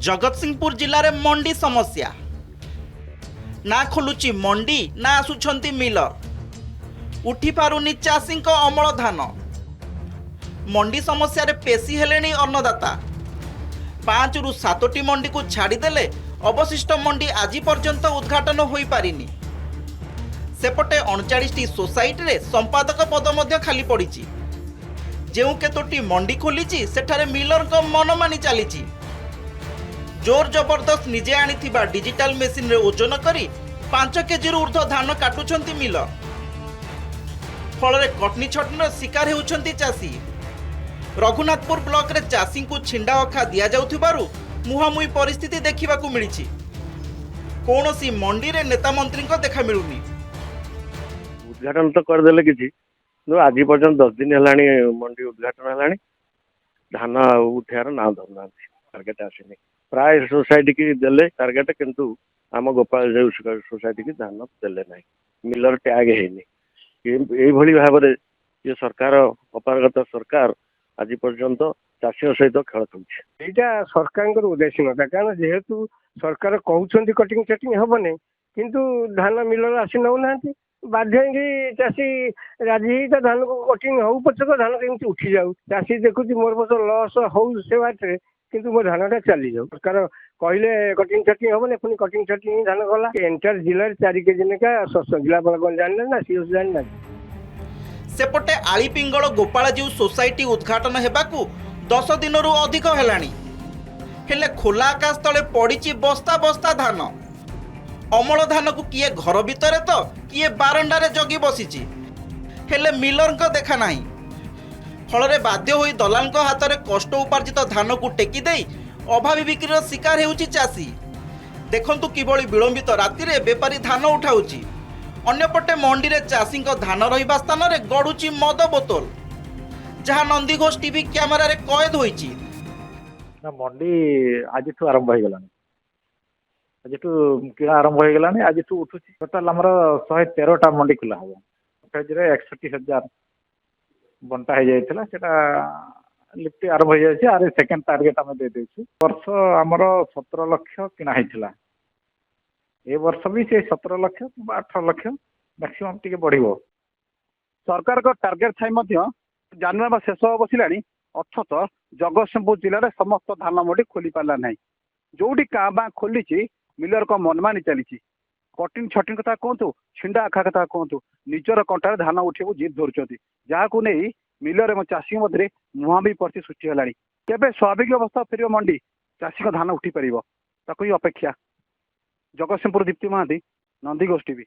जगतसिंहपुर जिले में मंडी समस्या ना खोलुची मंडी ना आसुछंती मिलर उठी पारुनी चाषी अमल धान मंडी समस्या रे पेशी हेलेनी अन्नदाता 5 रु 7टी मंडी को छाड़देले अवशिष्ट मंडी आज पर्यंत उद्घाटन हो पारिनी। सेपटे 39टी सोसाइटी रे संपादक पद मध्य खाली पड़ी जो केतोटी मंडी खोली सेठारे मिलर को मनमानी चली जोर जबरदस्त निजे आनिथिबा डिजिटल मेसिन रे ओजन करी 5 केजी ऊर्ध्व धान काटुछंती मिलर फल कटनी छटनीर शिकार होउछंती चाषी। रघुनाथपुर ब्लॉक रे चाषी को छिंडा अखा दिया जाउथिबारु मुहामुही परिस्थिति देखिबाकू मिलिछि। कोनोसी मंडी रे नेता मंत्री को देखा मिलुनी। उद्घाटन तो करदेले किछि आज पर्यंत 10 दिन हेलानी मंडी उद्घाटन हेलानी धान उठार ना धरना टार्गेट आसीनी प्राय सोसाइटी की देले टार्गेट किंतु आम गोपाल देव सोसाइटी की धान देले ना मिलर टैग हेनी ये भाव में ये सरकार अपारगत सरकार आज पर्यंत चाषी सहित खेल यहाँ सरकार उदासीनता कारण जेहेतु सरकार कहते कटिंग चटिंग हेनी किंतु धान मिलर आसी नौना बाध्य चाषी राजी धान को कटिंग हो पचक धान केमती उठी जाऊ चाषी देखुची मोर बस लस हो से बाटे किंतु मो धानटा चली जाऊ सरकार कहले कटिंग छटिंग हेनी पुणी कटिंग छटिंग धान गला एंटायर जिले 4 केजी लेखा शस्य जिलापाल कौन जाना ना सीओ जाना। सेपटे आलीपिंगल गोपालजीव सोसाइटी उद्घाटन हेबाकू 10 दिन अधिक हेलानी हेले खोला आकाश तले पड़ी बस्ता बस्ता धान अमल धान को किए घर भितर तो किए बारंडारे जगी बसी हेले मिलर को देखा नहीं फल बाध्य होई दलाल हाथ में कष्ट उपार्जित धान को टेकी दे अभावी बिक्री शिकार होउची चाषी। देखंतु किभली विलंबित राति रे बेपारी धान उठाउची अन्यपटे मंडी रे चाषी धान रहिबा स्थान रे गड़ुची मद बोतल जहाँ नंदीघोष टीवी कैमेरा रे कैद होईची। मंडी आज आरंभ हो गलानी आज किणा आरंभ हो गलानी आज उठुची टोटाल आमर 113टा मंडी खुला हम 61,000 बंटा हो जाइए सेटा लिफ्ट आरंभ हो जाए आरे सेकेंड टार्गेट आम दे देछु वर्ष आमर 17 लाख किना होइथिला ए वर्ष भी से 17 लाख 18 लाख मैक्सिमम टिके बढ़िबो सरकार को टार्गेट थाई जानवर मास शेष बसिलानी अथच जगतसिंहपुर जिले में समस्त धान मंडी खोली पारा ना जोटी क्या बा खोली मिलर को मनमानी चली कटिंग छटिंग कथा कहतु छिंडा आखा कथा कहतु निजर कंटार धान उठे जिद धरती जहाँ नहीं मिलर और चाषी मध्य मुहां भी परिस्थिति सृष्टि है केबे स्वाभाविक अवस्था फेर मंडी चाषी धान उठी पार ताकू अपेक्षा। जगतसिंहपुर दीप्ति महांती, नंदीघोष टीवी।